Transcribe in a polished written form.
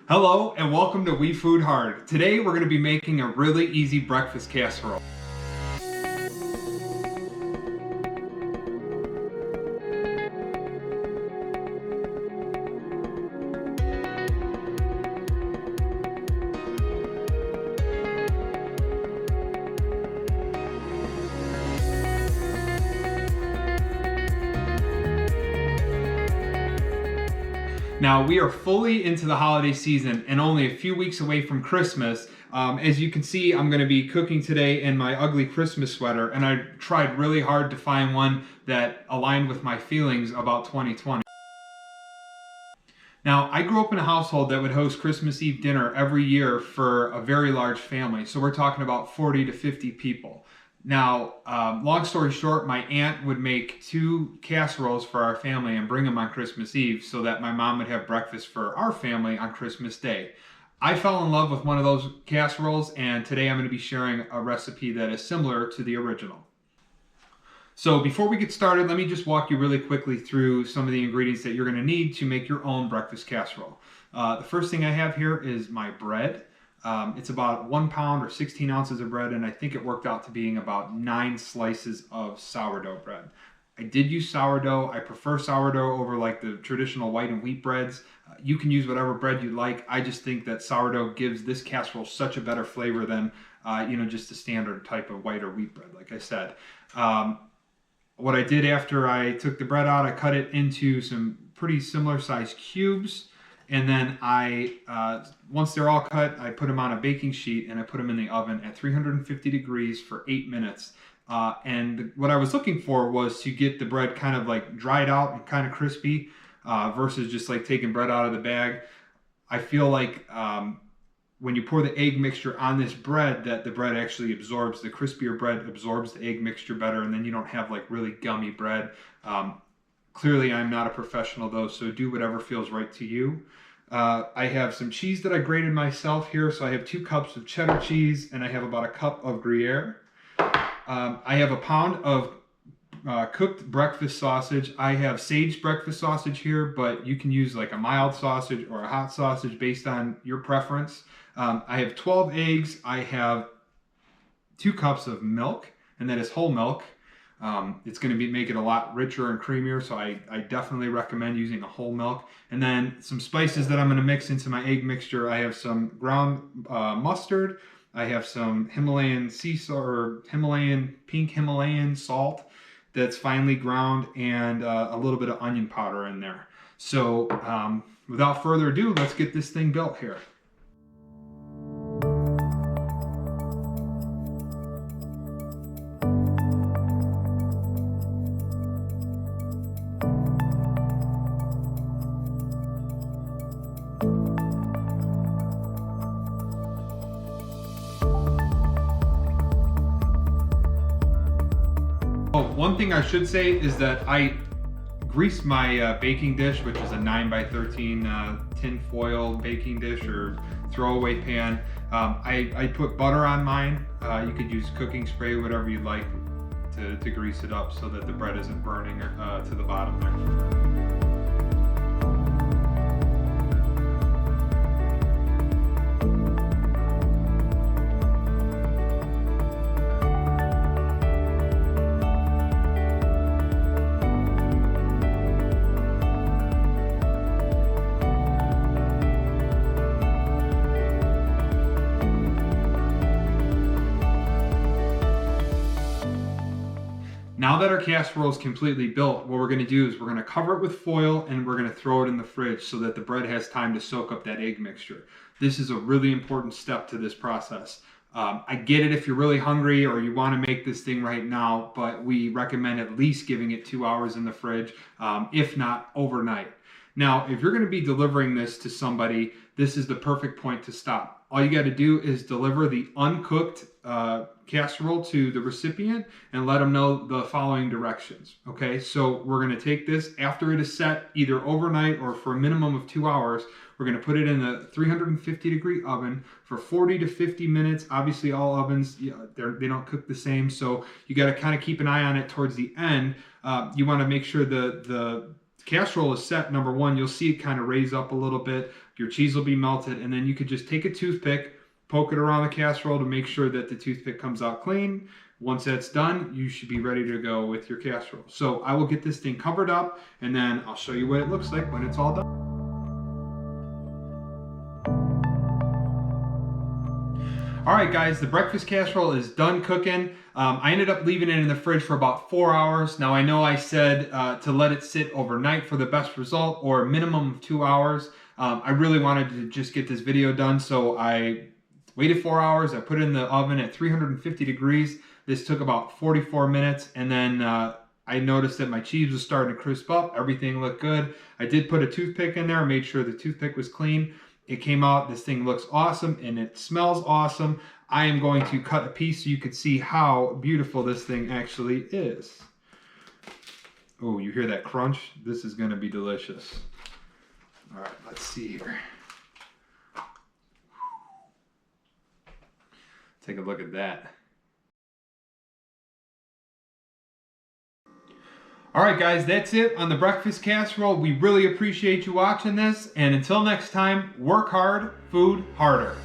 Hello and welcome to We Food Hard. Today we're going to be making a really easy breakfast casserole. Now we are fully into the holiday season and only a few weeks away from Christmas. As you can see, I'm going to be cooking today in my ugly Christmas sweater, and I tried really hard to find one that aligned with my feelings about 2020. Now, I grew up in a household that would host Christmas Eve dinner every year for a very large family. So we're talking about 40 to 50 people. Now, long story short, my aunt would make 2 casseroles for our family and bring them on Christmas Eve so that my mom would have breakfast for our family on Christmas Day. I fell in love with one of those casseroles, and today I'm going to be sharing a recipe that is similar to the original. So before we get started, let me just walk you really quickly through some of the ingredients that you're going to need to make your own breakfast casserole. The first thing I have here is my bread. It's about 1 pound or 16 ounces of bread, and I think it worked out to being about 9 slices of sourdough bread. I did use sourdough. I prefer sourdough over like the traditional white and wheat breads. You can use whatever bread you like. I just think that sourdough gives this casserole such a better flavor than just the standard type of white or wheat bread, like I said. What I did after I took the bread out, I cut it into some pretty similar sized cubes. And then once they're all cut, I put them on a baking sheet and I put them in the oven at 350 degrees for 8 minutes. And what I was looking for was to get the bread kind of like dried out and kind of crispy versus just like taking bread out of the bag. I feel like when you pour the egg mixture on this bread, that the bread actually absorbs, the crispier bread absorbs the egg mixture better, and then you don't have like really gummy bread. Clearly, I'm not a professional though, so do whatever feels right to you. I have some cheese that I grated myself here, so I have 2 cups of cheddar cheese, and I have about a cup of Gruyere. I have a pound of cooked breakfast sausage. I have sage breakfast sausage here, but you can use like a mild sausage or a hot sausage based on your preference. I have 12 eggs. I have 2 cups of milk, and that is whole milk. It's going to make it a lot richer and creamier, so I definitely recommend using a whole milk. And then some spices that I'm going to mix into my egg mixture. I have some ground mustard. I have some Himalayan sea salt, or pink Himalayan salt that's finely ground, and a little bit of onion powder in there. So without further ado, let's get this thing built here. One thing I should say is that I greased my baking dish, which is a 9x13 tin foil baking dish or throwaway pan. I put butter on mine. You could use cooking spray, whatever you'd like to grease it up so that the bread isn't burning to the bottom there. Now that our casserole is completely built, what we're going to do is we're going to cover it with foil and we're going to throw it in the fridge so that the bread has time to soak up that egg mixture. This is a really important step to this process. I get it if you're really hungry or you want to make this thing right now, but we recommend at least giving it 2 hours in the fridge, if not overnight. Now, if you're going to be delivering this to somebody, this is the perfect point to stop. All you got to do is deliver the uncooked casserole to the recipient and let them know the following directions. Okay, so we're going to take this after it is set, either overnight or for a minimum of 2 hours. We're going to put it in the 350 degree oven for 40 to 50 minutes. Obviously, all ovens, they don't cook the same, so you got to kind of keep an eye on it towards the end. You want to make sure the casserole is set. Number one, you'll see it kind of raise up a little bit. your cheese will be melted, and then you could just take a toothpick, poke it around the casserole to make sure that the toothpick comes out clean. Once that's done, you should be ready to go with your casserole. So I will get this thing covered up, and then I'll show you what it looks like when it's all done. All right, guys, the breakfast casserole is done cooking. I ended up leaving it in the fridge for about 4 hours. Now, I know I said to let it sit overnight for the best result, or a minimum of 2 hours. I really wanted to just get this video done, so I waited 4 hours. I put it in the oven at 350 degrees. This took about 44 minutes, and then I noticed that my cheese was starting to crisp up. Everything looked good. I did put a toothpick in there, made sure the toothpick was clean. It came out, this thing looks awesome, and it smells awesome. I am going to cut a piece so you can see how beautiful this thing actually is. Oh, you hear that crunch? This is gonna be delicious. All right, let's see here. Take a look at that. All right, guys, that's it on the breakfast casserole. We really appreciate you watching this. And until next time, work hard, food harder.